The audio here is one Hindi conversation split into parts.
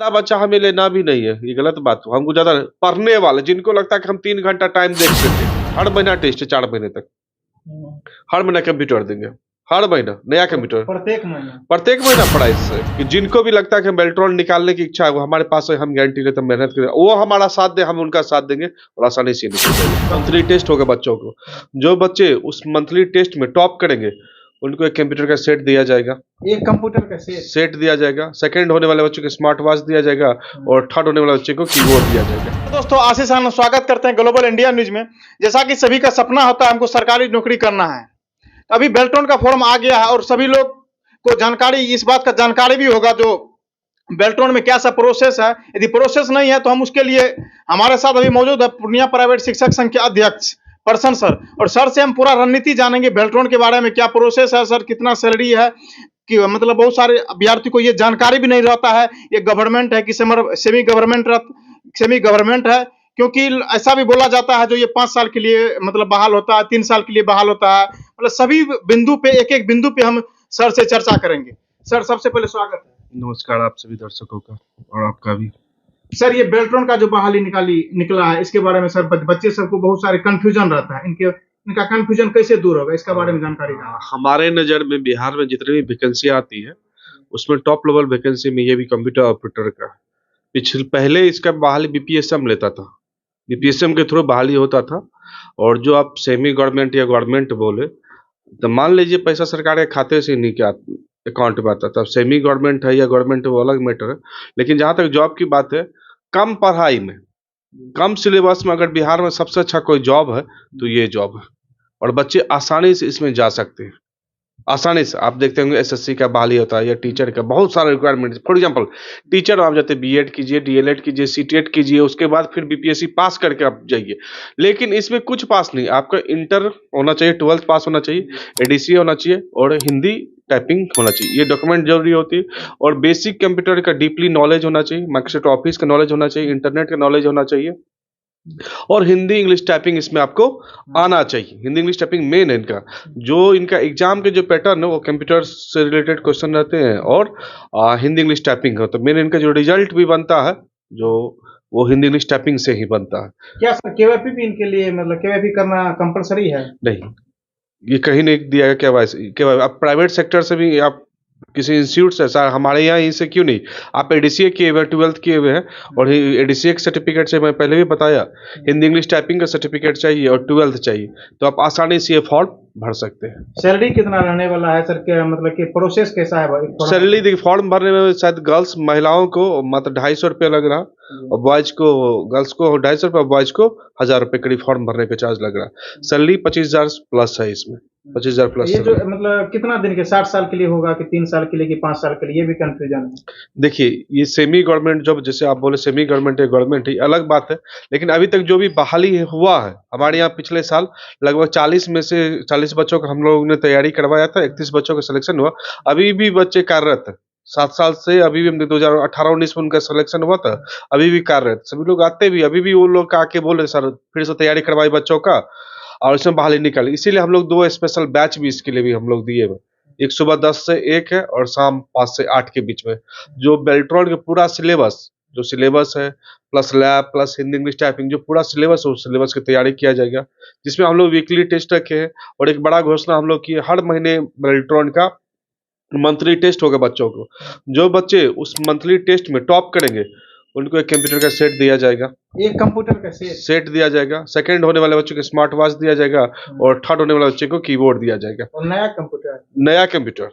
ज्यादा बच्चा हमें लेना भी नहीं है, ये गलत बात है। हमको ज्यादा पढ़ने वाले जिनको लगता है कि हम 3 घंटा टाइम देख सके, हर महीना टेस्ट है 4 महीने तक, हर महीना कंप्यूटर देंगे, हर महीना नया कंप्यूटर, प्रत्येक महीना पढ़ाई से कि जिनको भी लगता है कि हम बेल्ट्रॉन निकालने की इच्छा है वो हमारे पास है, हम गारंटी लेते हैं, मेहनत करें, वो हमारा साथ दे, हम उनका साथ देंगे और आसानी से निकल जाएंगे। मंथली टेस्ट होगा बच्चों को, जो बच्चे उस मंथली टेस्ट में टॉप करेंगे उनको एक कंप्यूटर का सेट दिया जाएगा, एक कंप्यूटर का सेट दिया जाएगा। सेकंड होने वाले बच्चों को स्मार्ट वॉच दिया जाएगा और थर्ड होने वाले बच्चे को कीबोर्ड दिया जाएगा। दोस्तों आशीष आनंद स्वागत करते हैं ग्लोबल इंडिया न्यूज में। जैसा कि सभी का सपना होता है हमको सरकारी नौकरी करना है, तो अभी बेल्ट्रॉन का फॉर्म आ गया है और सभी लोग को जानकारी, इस बात का जानकारी भी होगा जो बेल्ट्रॉन में क्या सा प्रोसेस है। यदि प्रोसेस नहीं है तो हम उसके लिए हमारे साथ अभी मौजूद है पूर्णिया प्राइवेट शिक्षक संघ के अध्यक्ष पर्सन सर, और सर से हम पूरा रणनीति जानेंगे बेल्ट्रॉन के बारे में, क्या प्रोसेस है सर, कितना सैलरी है, कि मतलब बहुत सारे अभ्यर्थी को ये जानकारी भी नहीं रहता है ये गवर्नमेंट है कि सेमी गवर्नमेंट है, क्योंकि ऐसा भी बोला जाता है जो ये 5 साल के लिए मतलब बहाल होता है, 3 साल के लिए बहाल होता है, मतलब सभी बिंदु पे एक एक बिंदु पे हम सर से चर्चा करेंगे। सर सबसे पहले स्वागत है। नमस्कार आप सभी दर्शकों का और आपका भी। सर ये बेल्ट्रॉन का जो बहाली निकला है इसके बारे में सर बच्चे सबको बहुत सारे कंफ्यूजन रहता है, इनका कंफ्यूजन कैसे दूर होगा इसका बारे में जानकारी दें। हमारे नजर में बिहार में जितनी भी वैकेंसी आती है उसमें टॉप लेवल वैकेंसी में ये भी कंप्यूटर ऑपरेटर का पहले इसका बहाली बीपीएसएम लेता था, बीपीएसएम के थ्रू बहाली होता था। और जो आप सेमी गवर्नमेंट या गवर्नमेंट बोले तो मान लीजिए पैसा सरकार के खाते से नहीं क्या अकाउंट में आता था, सेमी गवर्नमेंट है या गवर्नमेंट वो अलग मैटर है। लेकिन जहां तक जॉब की बात है, कम पढ़ाई में कम सिलेबस में अगर बिहार में सबसे अच्छा कोई जॉब है तो ये जॉब है, और बच्चे आसानी से इसमें जा सकते हैं। आसानी से आप देखते होंगे एसएससी का बहाली होता है या टीचर का, बहुत सारे रिक्वायरमेंट। फॉर एग्जांपल टीचर आप जाते बीएड कीजिए, डीएलएड कीजिए, सीटीएट कीजिए, उसके बाद फिर बीपीएससी पास करके आप जाइए। लेकिन इसमें कुछ पास नहीं, आपका इंटर होना चाहिए, 12th पास होना चाहिए, एडीसी होना चाहिए और हिंदी टाइपिंग होना चाहिए, ये डॉक्यूमेंट जरूरी होती है। और बेसिक कंप्यूटर का डीपली नॉलेज होना चाहिए, माइक्रोसॉफ्ट ऑफिस का नॉलेज होना चाहिए, इंटरनेट का नॉलेज होना चाहिए और हिंदी इंग्लिश टाइपिंग इसमें आपको आना चाहिए। हिंदी इंग्लिश टाइपिंग मेन है इनका। जो इनका एग्जाम के जो पैटर्न है वो कंप्यूटर से रिलेटेड क्वेश्चन रहते हैं और हिंदी इंग्लिश टाइपिंग है, तो मेन इनका जो रिजल्ट भी बनता है जो वो हिंदी इंग्लिश टाइपिंग से ही बनता है। क्या सर केवाईपी भी इनके लिए मतलब केवाईपी करना कंपलसरी है? नहीं, ये कहीं नहीं दिया गया केवाईसी। आप प्राइवेट सेक्टर से भी आप किसी इंस्टीट्यूट से, सर हमारे यहाँ इसे क्यों नहीं, आप एडीसीए किए हुए, 12th किए हुए हैं और एडीसीए के सर्टिफिकेट से मैं पहले भी बताया हिंदी इंग्लिश टाइपिंग का सर्टिफिकेट चाहिए और 12th चाहिए, तो आप आसानी से ये फॉर्म भर सकते हैं। सैलरी कितना रहने वाला है सर, क्या मतलब कि प्रोसेस कैसा है भाई? सैलरी देखिए फॉर्म भरने में शायद गर्ल्स महिलाओं को मतलब 250 रुपये लग रहा और बॉयज को, गर्ल्स को 250 रुपये, बॉयज को 1000 रुपये करीब फॉर्म भरने का चार्ज लग रहा। सैलरी 25,000 प्लस है इसमें, 25,000 प्लस। ये जो मतलब कितना दिन के, 60 साल के लिए होगा कि 3 साल के लिए कि 5 साल के लिए, ये भी कंफ्यूजन है। देखिए ये सेमी गवर्नमेंट जॉब, जैसे आप बोले सेमी गवर्नमेंट है गवर्नमेंट है अलग बात है, लेकिन अभी तक जो भी बहाली हुआ है हमारे यहाँ पिछले साल लगभग 40 में से 40 बच्चों का हम लोगों ने तैयारी करवाया था, 31 बच्चों का सिलेक्शन हुआ। अभी भी बच्चे कार्यरत है 7 साल से, अभी भी हमने 2018-19 में उनका सिलेक्शन हुआ था, अभी भी कार्यरत, सभी लोग आते भी, अभी भी वो लोग आके बोले सर फिर से तैयारी करवाई बच्चों का और इसमें बहाली निकाली। इसीलिए हम लोग 2 स्पेशल बैच भी इसके लिए भी हम लोग दिए हुए, एक सुबह 10 से 1 है और शाम 5 से 8 के बीच में, जो बेल्ट्रॉन के पूरा सिलेबस है plus lab plus Hindi English typing, जो पूरा सिलेबस है उस सिलेबस की तैयारी किया जाएगा, जिसमें हम लोग वीकली टेस्ट रखे हैं और एक बड़ा घोषणा हम लोग की, हर महीने बेल्ट्रॉन का मंथली टेस्ट होगा बच्चों को। जो बच्चे उस मंथली टेस्ट में टॉप करेंगे उनको एक कंप्यूटर का सेट दिया जाएगा, एक कंप्यूटर का सेट दिया जाएगा। सेकंड होने वाले बच्चों को स्मार्ट वॉच दिया जाएगा और थर्ड होने वाले बच्चे को कीबोर्ड दिया जाएगा और नया कंप्यूटर।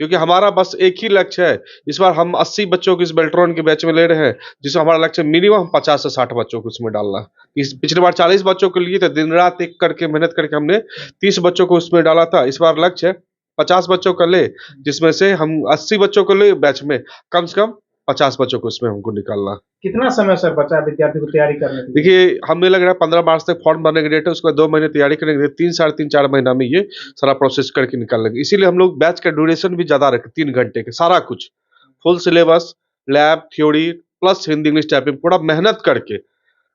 क्योंकि हमारा बस एक ही लक्ष्य है, इस बार हम 80 बच्चों को इस बेल्ट्रॉन के बैच में ले रहे हैं, जिसमें हमारा लक्ष्य मिनिमम 50 से 60 बच्चों को इसमें डालना है। इस पिछली बार 40 बच्चों के लिए तो दिन रात एक करके मेहनत करके हमने 30 बच्चों को उसमें डाला था। इस बार लक्ष्य है 50 बच्चों का ले, जिसमें से हम 80 बच्चों को ले बैच में, कम से कम 50 बच्चों को इसमें हमको निकालना। कितना समय सर बचा है विद्यार्थी को तैयारी करने के लिए? देखिए हमें लग रहा है 15 मार्च तक फॉर्म भरने की डेट है, उसके बाद 2 महीने तैयारी करने के, 3 साढ़े 3 4 महीना में ये सारा प्रोसेस करके निकाल लेंगे। इसीलिए हम लोग बैच का ड्यूरेशन भी ज्यादा रखे, 3 घंटे के, सारा कुछ full syllabus, lab, theory plus Hindi English typing, पूरा मेहनत करके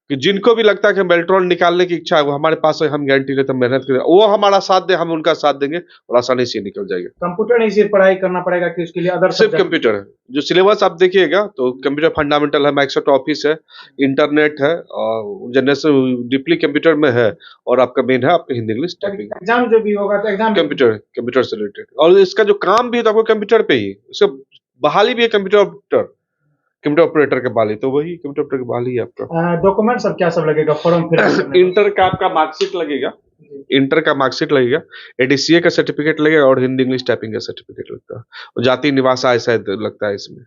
कि जिनको भी लगता है कि बेल्ट्रॉन निकालने की इच्छा है वो हमारे पास है, हम गारंटी लेते हैं, मेहनत करें, वो हमारा साथ दे, हम उनका साथ देंगे और आसानी से निकल जाएगा। कंप्यूटर नहीं सिर्फ पढ़ाई करना पड़ेगा कि उसके लिए अदर सिर्फ कंप्यूटर है, जो सिलेबस आप देखिएगा तो कंप्यूटर फंडामेंटल है, माइक्रोसॉफ्ट ऑफिस है, इंटरनेट है और जनरल डीपली कंप्यूटर में है, और आपका मेन है आपका हिंदी इंग्लिश टाइपिंग। एग्जाम जो भी होगा तो एग्जाम कंप्यूटर से रिलेटेड, और इसका जो काम भी है तो आपको कंप्यूटर पे ही, इसका बहाली भी है कंप्यूटर ऑपरेटर के बहाली, तो वही कंप्यूटर ऑपरेटर की बहाली है आपका। डॉक्यूमेंट सब क्या सब लगेगा फॉर्म फिल इंटर का आपका मार्कशीट लगेगा, इंटर का मार्कशीट लगेगा, एडीसीए का सर्टिफिकेट लगेगा और हिंदी इंग्लिश टाइपिंग का सर्टिफिकेट लगता है, और जाति निवास आय शायद लगता है इसमें,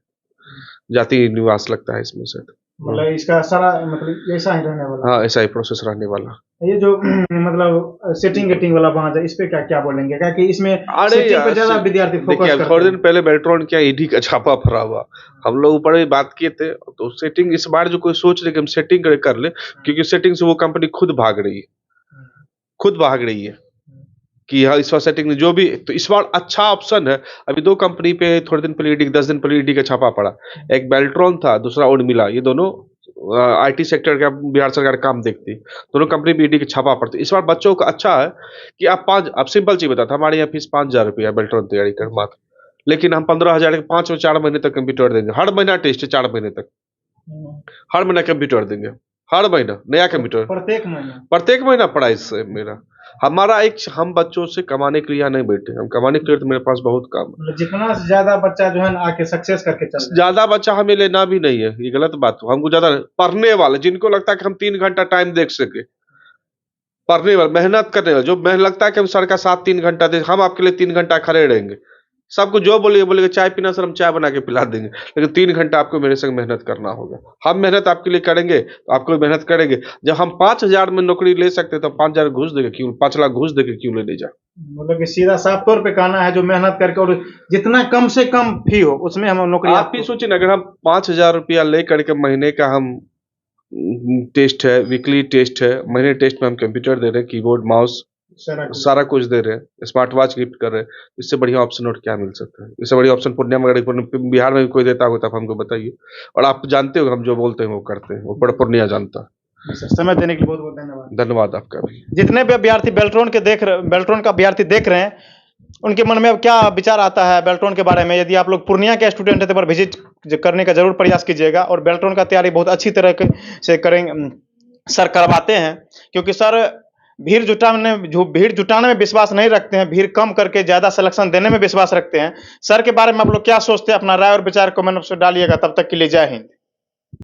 जाति निवास लगता है इसमें शायद, मतलब इसका सारा मतलब ऐसा ही रहने वाला। हाँ ऐसा ही प्रोसेस रहने वाला। ये जो मतलब सेटिंग गेटिंग वाला वहां जाए, इस पे क्या बोलेंगे, क्या कि इसमें अरे सेटिंग पे ज्यादा विद्यार्थी फोकस देखिए, करते हैं। थोड़े दिन पहले बेल्ट्रॉन क्या ईडी का छापा पड़ा हुआ, हम लोग ऊपर भी बात किए थे, तो सेटिंग इस बार जो कोई सोच रहे कि हम सेटिंग कर ले, क्योंकि सेटिंग से वो कंपनी खुद भाग रही है कि हाँ इस बार सेटिंग जो भी, तो इस बार अच्छा ऑप्शन है। अभी दो कंपनी पे थोड़े दिन पहले 10 दिन पहले ईडी का छापा पड़ा, एक बेल्ट्रॉन था, दूसरा उर्मिला, ये दोनों आईटी सेक्टर का बिहार सरकार काम देखती, दोनों कंपनी पे ईडी का छापा पड़ती। इस बार बच्चों का अच्छा है कि आप सिंपल चीज बताता, हमारे यहाँ फीस 5,000 रुपया बेल्ट्रॉन तैयारी कर मात्र, लेकिन हम 15,000 के 5 और 4 महीने तक कंप्यूटर देंगे, हर महीना टेस्ट है 4 महीने तक, हर महीना कंप्यूटर देंगे, हर महीना नया कंप्यूटर, प्रत्येक महीना पढ़ाई से मेरा हमारा एक, हम बच्चों से कमाने के लिए यहाँ नहीं बैठे, हम कमाने के लिए तो मेरे पास बहुत काम है। जितना ज्यादा बच्चा जो है ना आके सक्सेस करके चल, ज्यादा बच्चा हमें लेना भी नहीं है, ये गलत बात है, हमको ज्यादा पढ़ने वाले, जिनको लगता है कि हम 3 घंटा टाइम देख सके, पढ़ने वाले, मेहनत करने वाले, जो मेहनत लगता है कि हम सर का साथ 3 घंटा दे, हम आपके लिए 3 घंटा खड़े रहेंगे, सबको जो बोलेगा चाय पीना सर हम चाय बना के पिला देंगे, लेकिन 3 घंटा आपको मेरे संग मेहनत करना होगा। हम मेहनत आपके लिए करेंगे तो आपको मेहनत करेंगे, जब हम 5,000 में नौकरी ले सकते तो 5,000 घूस देंगे क्यों, 5 लाख घूस देंगे क्यों लेने जाए। मतलब कि सीधा साफ तौर पे कहना है जो मेहनत करके और जितना कम से कम फी हो उसमें हम नौकरी। आप भी सोचिए ना, अगर हम 5,000 रुपया ले करके महीने का हम टेस्ट है, वीकली टेस्ट है, महीने टेस्ट में हम कंप्यूटर दे रहे हैं, कीबोर्ड माउस सारा कुछ दे रहे हैं, स्मार्ट वॉच गिफ्ट कर रहे हैं, इससे बढ़िया ऑप्शन और क्या मिल सकता है। इससे बढ़िया ऑप्शन पूर्णिया में, बिहार में भी कोई देता हो तो आप हमको बताइए, और आप जानते हो हम जो बोलते हैं वो करते हैं, वो पूर्णिया जानता है। समय देने के लिए बहुत बहुत धन्यवाद। धन्यवाद आपका भी। जितने भी अभ्यर्थी बेल्ट्रॉन का अभ्यर्थी देख रहे हैं, उनके मन में अब क्या विचार आता है बेल्ट्रॉन के बारे में। यदि आप लोग पूर्णिया के स्टूडेंट हैं तो पर विजिट करने का जरूर प्रयास कीजिएगा, और बेल्ट्रॉन का तैयारी बहुत अच्छी तरह से करेंगे, सर करवाते हैं, क्योंकि सर भीड़ जुटाने में विश्वास नहीं रखते हैं, भीड़ कम करके ज्यादा सिलेक्शन देने में विश्वास रखते हैं। सर के बारे में आप लोग क्या सोचते हैं, अपना राय और विचार कमेंट बॉक्स में डालिएगा। तब तक के लिए जय हिंद।